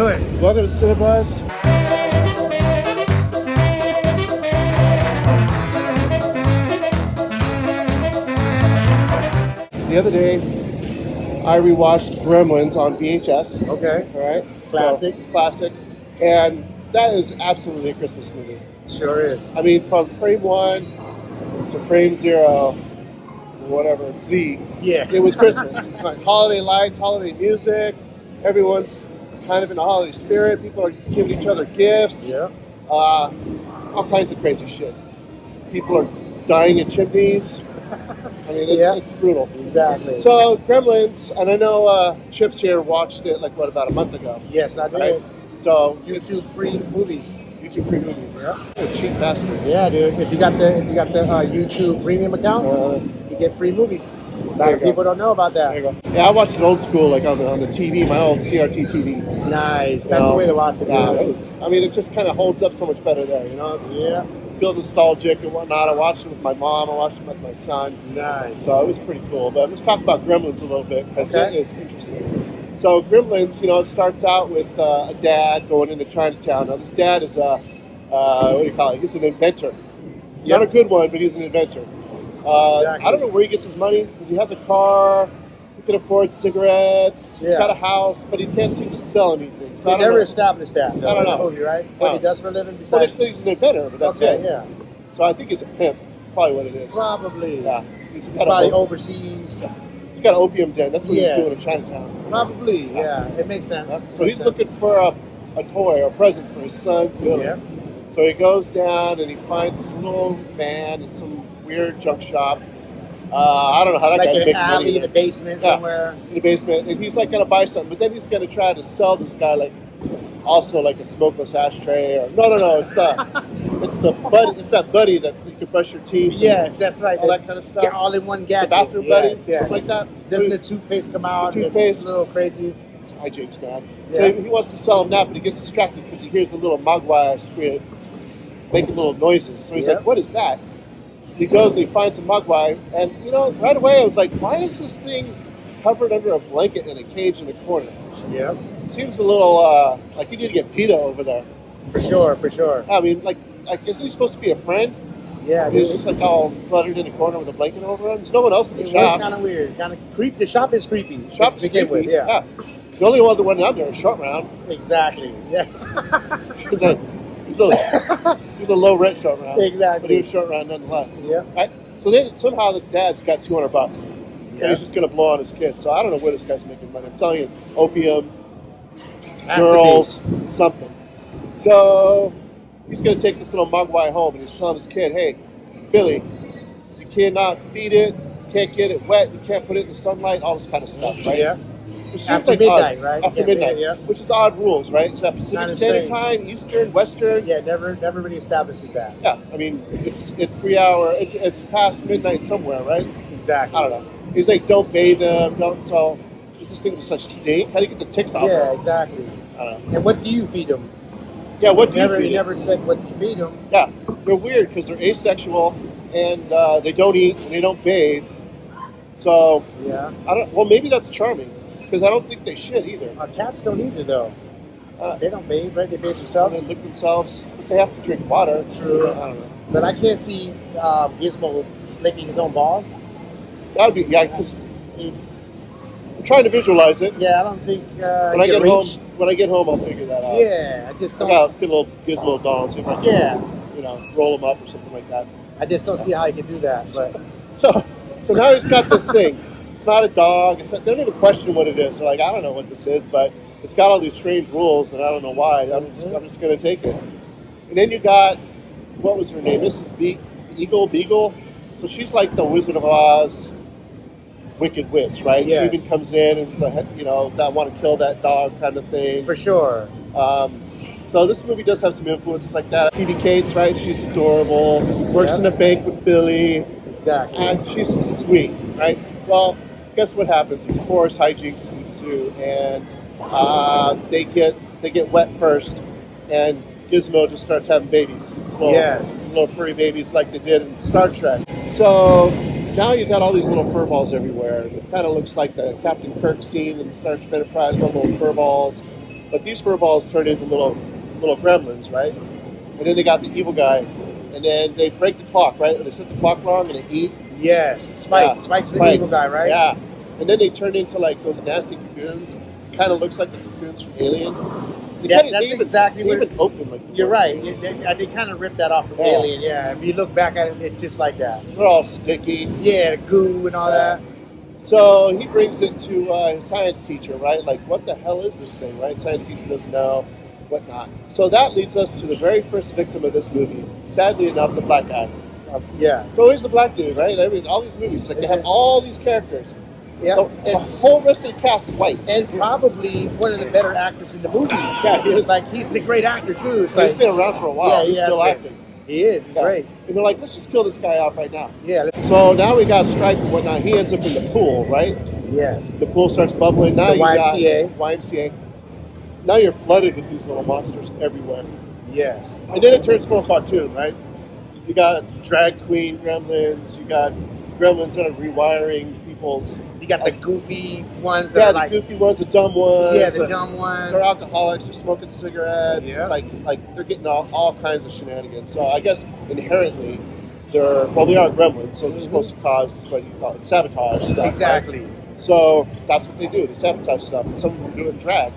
Good. Welcome to Cinebuzzed. The other day, I rewatched Gremlins on VHS. Okay. All right. Classic. So, classic. And that is absolutely a Christmas movie. Sure is. I mean, from frame 1 to frame 0, whatever, Z. Yeah. It was Christmas. Holiday lights, holiday music. Everyone's kind of in the holiday spirit. People are giving each other gifts. Yeah. All kinds of crazy shit. People are dying in chimneys. I mean, it's brutal. Exactly. So, Gremlins, and I know Chips here watched it about a month ago. Yes, I did. Right? So YouTube free movies. YouTube free movies. Yeah. What a cheap bastard. Yeah, dude. If you got the YouTube premium account, you get free movies. A lot of people don't know about that. There you go. Yeah, I watched it old school, like on the TV, my old CRT TV. Nice. That's the way to watch it. Yeah, it just kind of holds up so much better there, you know? It's feel nostalgic and whatnot. I watched it with my mom. I watched it with my son. Nice. So it was pretty cool. But let's talk about Gremlins a little bit because it is interesting. So Gremlins, it starts out with a dad going into Chinatown. Now this dad is what do you call it? He's an inventor. Not a good one, but he's an inventor. Exactly. I don't know where he gets his money because he has a car. He can afford cigarettes. He's got a house, but he can't seem to sell anything. So they never established that. I don't know. Movie, right? What he does for a living besides? Well, they say he's an inventor, but that's it. Yeah. So I think he's a pimp. Probably what it is. Probably. Yeah. He's probably overseas. He's got an opium den. That's what he's doing in Chinatown. Probably. Yeah. It makes sense. So he's looking for a toy or a present for his son, Billy. Yeah. So he goes down and he finds this little van in some weird junk shop. I don't know how that guy's making money. Like an alley in the basement somewhere. In the basement. And he's like going to buy something. But then he's going to try to sell this guy also a smokeless ashtray. Or no. It's that buddy that you can brush your teeth. Yes, that's right. All that kind of stuff. Get all in one gadget. The bathroom buddies, something like that. Doesn't the toothpaste come out? The toothpaste. It's a little crazy. It's hijinks, man. Yeah. So he wants to sell him that, but he gets distracted because he hears a little mogwai squid making little noises. So he's like, what is that? He goes and he finds a mogwai, and right away I was like, why is this thing covered under a blanket in a cage in the corner? Yeah. It seems a little like you need to get PETA over there. For sure. I mean, isn't he supposed to be a friend? Yeah, he's just all cluttered in the corner with a blanket over him. There's no one else in the shop. It's kind of weird. Kind of creepy. The shop is creepy. The shop is begin creepy. With, yeah. The only one that went out there is Short Round. Exactly. Yeah. He's a low rent Short Round. Exactly. But he was Short Round nonetheless. Yeah. Right? So then somehow this dad's got $200. Yeah. And he's just going to blow on his kids. So I don't know where this guy's making money. I'm telling you, opium, Has girls, something. So he's going to take this little mogwai home, and he's telling his kid, hey, Billy, you cannot feed it, you can't get it wet, you can't put it in the sunlight, all this kind of stuff, right? Yeah. After midnight, right? After midnight, which is odd rules, right? Is that Pacific Standard Time, Eastern, Western? Yeah, never really establishes that. Yeah, I mean, it's 3 hour, it's past midnight somewhere, right? Exactly. I don't know. He's like, don't bathe them, so is this thing with such stink? How do you get the ticks off? Yeah, exactly. I don't know. And what do you feed them? Yeah, what do you feed them? You never said what you feed them. Yeah, they're weird because they're asexual and they don't eat and they don't bathe. So, well, maybe that's charming because I don't think they shit either. Cats don't either, though. They don't bathe, right? They bathe themselves. They lick themselves, but they have to drink water. True. I don't know. But I can't see Gizmo licking his own balls. That would be, because I'm trying to visualize it. Yeah, I don't think when I get home, I'll figure that out. Yeah, I just don't. I'll get a little Gizmo doll and see if I can, roll them up or something like that. I just don't see how he can do that. But so now he's got this thing. It's not a dog. They don't even question what it is. They're like, I don't know what this is, but it's got all these strange rules, and I don't know why. I'm just going to take it. And then you got, what was her name? Mrs. Beagle. So she's like the Wizard of Oz wicked witch, right? Yes. She even comes in and, that want to kill that dog kind of thing. For sure. So this movie does have some influences like that. Phoebe Cates, right? She's adorable. Works in a bank with Billy. Exactly. And she's sweet, right? Well, guess what happens? Of course, hijinks ensue, and they get wet first, and Gizmo just starts having babies. These little furry babies like they did in Star Trek. So now you've got all these little fur balls everywhere. It kind of looks like the Captain Kirk scene in Starship Enterprise, with little fur balls. But these furballs turn into little gremlins, right? And then they got the evil guy, and then they break the clock, right? They set the clock wrong and they eat. Yes, Spike. Yeah. Spike's the evil guy, right? Yeah. And then they turn into like those nasty cocoons. Kind of looks like the cocoons from Alien. That's exactly what. Even open like. You're right. They kind of ripped that off from Alien. Yeah. If you look back at it, it's just like that. They're all sticky. Yeah, the goo and all that. So he brings it to his science teacher, right? Like, what the hell is this thing, right? Science teacher doesn't know, whatnot. So that leads us to the very first victim of this movie. Sadly enough, the black guy. Yeah. So he's the black dude, right? I mean, all these movies, like they have all these characters. Yeah. The whole rest of the cast is white. And probably one of the better actors in the movie. Yeah, he is. Like, he's a great actor, too. It's He's been around for a while. Yeah, he's still acting. He is. He's great. And they're like, let's just kill this guy off right now. Yeah. So now we got Stripe and whatnot. He ends up in the pool, right? Yes. The pool starts bubbling. Now The YMCA. YMCA. Now you're flooded with these little monsters everywhere. Yes. And then it turns full cartoon, right? You got drag queen gremlins. You got gremlins that are rewiring people's. You got the goofy ones that are like. The goofy ones, the dumb ones. Yeah, the dumb ones. They're alcoholics. They're smoking cigarettes. Yeah. It's like they're getting all kinds of shenanigans. So I guess inherently, they are gremlins. So they're supposed to cause what do you call it, sabotage stuff. Exactly. Right? So that's what they do. They sabotage stuff. And some of them do it in drag.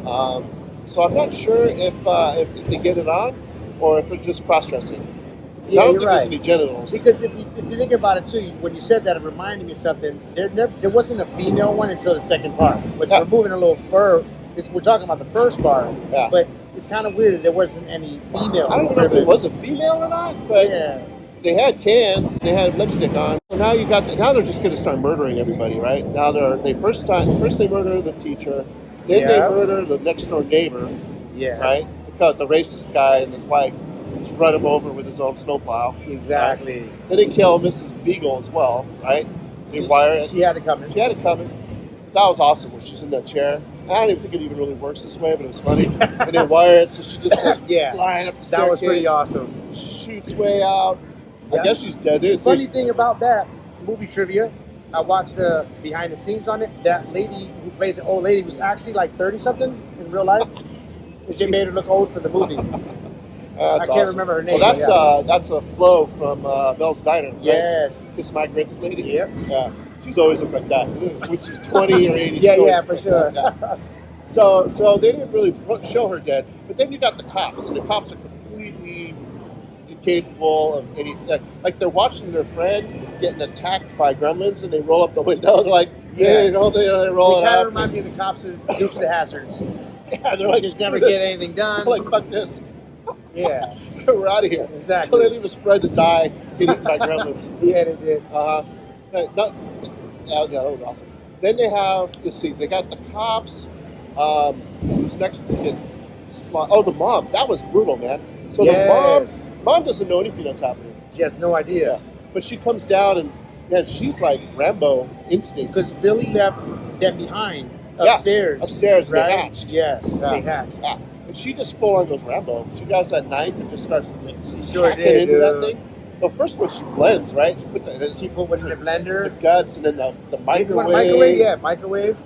So I'm not sure if they get it on or if they're just cross-dressing. Yeah, I don't you're think right. there's any genitals. Because if you think about it too, when you said that, it reminded me of something. There wasn't a female one until the second part, which we're moving a little further. We're talking about the first part, but it's kind of weird that there wasn't any female. I don't know if it was a female or not, but they had cans, they had lipstick on. So now now they're just going to start murdering everybody, right? Now first they murder the teacher, then they murder the next door neighbor, right? Because the racist guy and his wife. Just run him over with his own snowplow. Exactly. Right? Then they kill Mrs. Beagle as well, right? They wire it. She had it coming. She had it coming. That was awesome when she's in that chair. I don't even think it even really works this way, but it was funny. And they wire it, so she just goes flying up the staircase. That was pretty awesome. Shoots way out. I guess she's dead. The funny thing about that movie trivia, I watched the behind the scenes on it. That lady who played the old lady was actually like 30-something in real life. They made her look old for the movie. I can't remember her name. Well, that's a Flo from Mel's Diner. Right? Yes. Kiss My Grits lady. Yep. Yeah. She's always looked like that, when she's 20 or 80. Yeah, for sure. Like so they didn't really show her dead. But then you got the cops, and the cops are completely incapable of anything. Like they're watching their friend getting attacked by gremlins, and they roll up the window. They're like, they roll it up. They kind of remind me of the cops in Dukes of Hazzards. Yeah, they're like, just never get anything done. They're like, fuck this. Yeah. We're out of here. Exactly. So they leave his friend to die, get eaten by gremlins. Yeah, they did. That was awesome. Then they have, let's see, they got the cops. Who's next to get the mom. That was brutal, man. So the mom doesn't know anything that's happening. She has no idea. But she comes down and, man, she's like Rambo instinct. Because Billy left them behind upstairs. Upstairs, right? They hatched. Yes, they hatched. Yeah. And she just full on goes Rambo. She grabs that knife and just starts hacking into that thing. Well, first one she blends, right? She put one in the blender, the guts, and then the microwave. Microwave.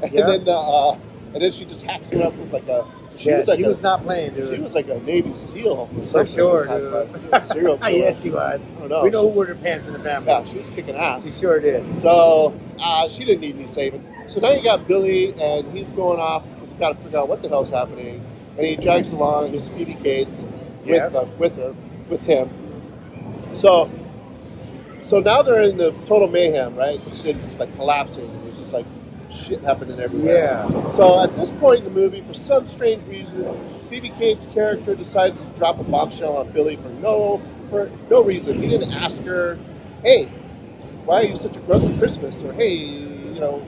And then she just hacks it up with like a. She was not playing, dude. She was like a Navy SEAL. For sure, dude. Like serial killer. Yes, she was. I don't know. We know who wore her pants in the family. Yeah, she was kicking ass. She sure did. So she didn't need any saving. So now you got Billy, and he's going off because he's got to figure out what the hell's happening. And he drags along his Phoebe Cates with him. So now they're in the total mayhem, right? The city's like collapsing. There's just like shit happening everywhere. Yeah. So at this point in the movie, for some strange reason, Phoebe Cates' character decides to drop a bombshell on Billy for no reason. He didn't ask her, "Hey, why are you such a grump at Christmas?" Or, "Hey,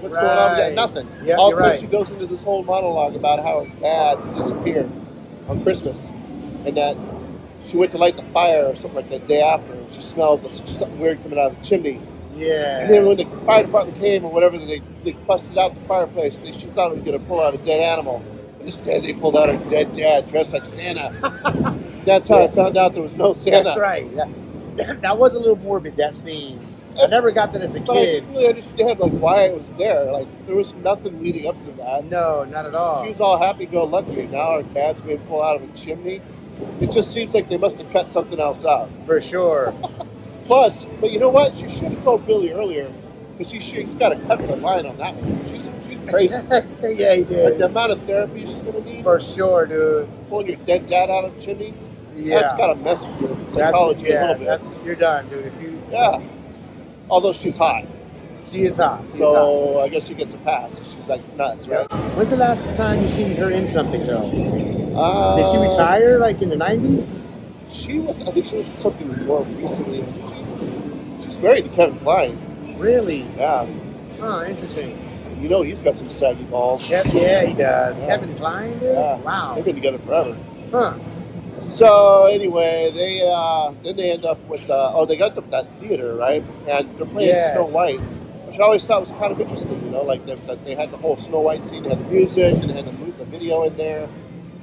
what's going on?" Yeah, nothing. Yep, All of a sudden, she goes into this whole monologue about how her dad disappeared on Christmas, and that she went to light the fire or something like that the day after, and she smelled something weird coming out of the chimney. Yeah. And then when the fire department came or whatever, they busted out the fireplace. She thought it was going to pull out a dead animal. Instead, they pulled out her dead dad dressed like Santa. That's how I found out there was no Santa. That's right. That was a little morbid, that scene. I never got that as a But I kid. didn't really understand like why it was there. Like there was nothing leading up to that. No, not at all. She was all happy-go-lucky. Now her dad's being pulled out of a chimney. It just seems like they must have cut something else out. For sure. Plus, but you know what? She should have told Billy earlier because she's got to cut the line on that one. She's crazy. Yeah, he Like did. the amount of therapy she's going to need. For sure, dude. Pulling your dead dad out of the chimney. Yeah. That's got to mess with your psychology a little bit. You're done, dude. If you, Yeah. Although she's hot. She is hot. She is hot. So I guess she gets a pass. She's like nuts, right? When's the last time you seen her in something, though? Did she Uh, retire, like, in the 90s? I think she was in something more recently. She's married to Kevin Kline. Really? Yeah. Oh, interesting. You know he's got some saggy balls. Yeah, he does. Yeah. Kevin Kline, dude? Yeah. Wow. They've been together forever. Huh. So anyway, then they end up with they got that theater, right? And they're playing Yes. Snow White, which I always thought was kind of interesting. You know, like they had the whole Snow White scene, they had the music, and they had the video in there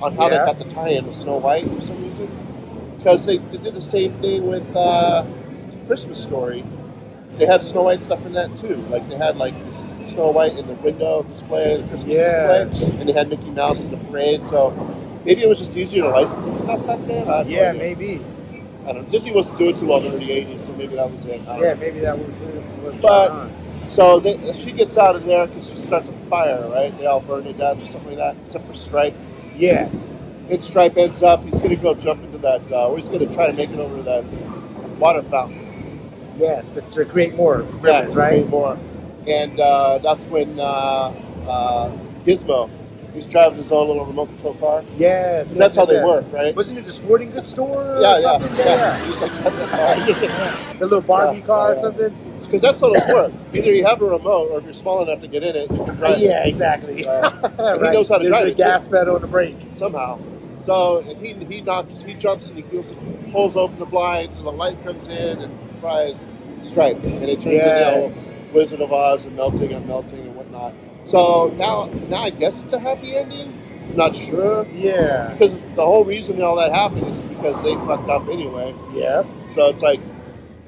on how they Yeah. got the tie-in with Snow White for some reason. Because they did the same thing with Christmas Story. They had Snow White stuff in that too. Like they had like this Snow White in the window display, the Christmas display, and they had Mickey Mouse in the parade. So maybe it was just easier to license and stuff back then. I have no Yeah, idea. maybe. I don't know. Disney wasn't doing too well in the early '80s, so maybe that was it. I don't Yeah, know. maybe that was what's But- going on. So she gets out of there because she starts a fire, right? They all burn to death or something like that, except for Stripe. Yes. And Stripe ends up, he's going to go jump into that, or he's going to try to make it over to that water fountain. Yes, to create more Yeah, gremlins, right? more. And that's when Gizmo, he's driving his own little remote control car. Yes. So that's how they it. work, right? Wasn't it the sporting goods store or Yeah. something? He's like driving the car. Yeah. The little Barbie Yeah, car or yeah. something? Because that's how those work. Either you have a remote, or if you're small enough to get in it, you can drive Yeah, it exactly. But he knows how to There's drive a it, gas pedal and a brake. somehow. So and he jumps and he pulls open the blinds, and the light comes in and fries Stripe, and it turns Yes. into Wizard of Oz and melting and whatnot. So now I guess it's a happy ending. I'm not sure Yeah. because the whole reason all that happened is because they fucked up anyway. Yeah. So it's like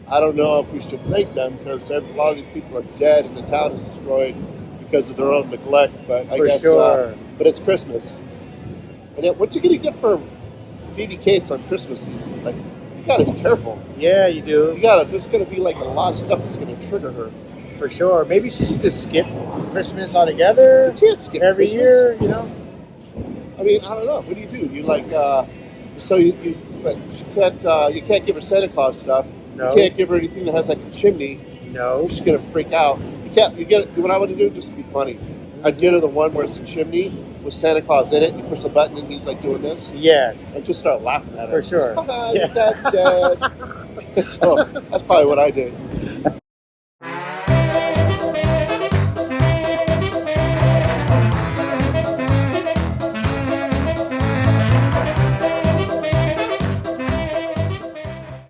I don't know if we should thank them because a lot of these people are dead and the town is destroyed because of their own neglect. But I For guess, sure. but it's Christmas, and then what's you gonna get for Phoebe Cates on Christmas season? Like you gotta be careful. Yeah, you do. There's gonna be like a lot of stuff that's gonna trigger her. For sure. Maybe she should just skip Christmas altogether You can't skip every Christmas. year, you know? I mean, I don't know. What do? You like? So but you can't give her Santa Claus stuff. No. You can't give her anything that has like a chimney. No. She's gonna freak out. You get what I would do? Just be funny. I'd get her the one where it's a chimney with Santa Claus in it. You push the button and he's like doing this. Yes. And just start laughing at her. For sure. Your dad's dead. So that's probably what I did.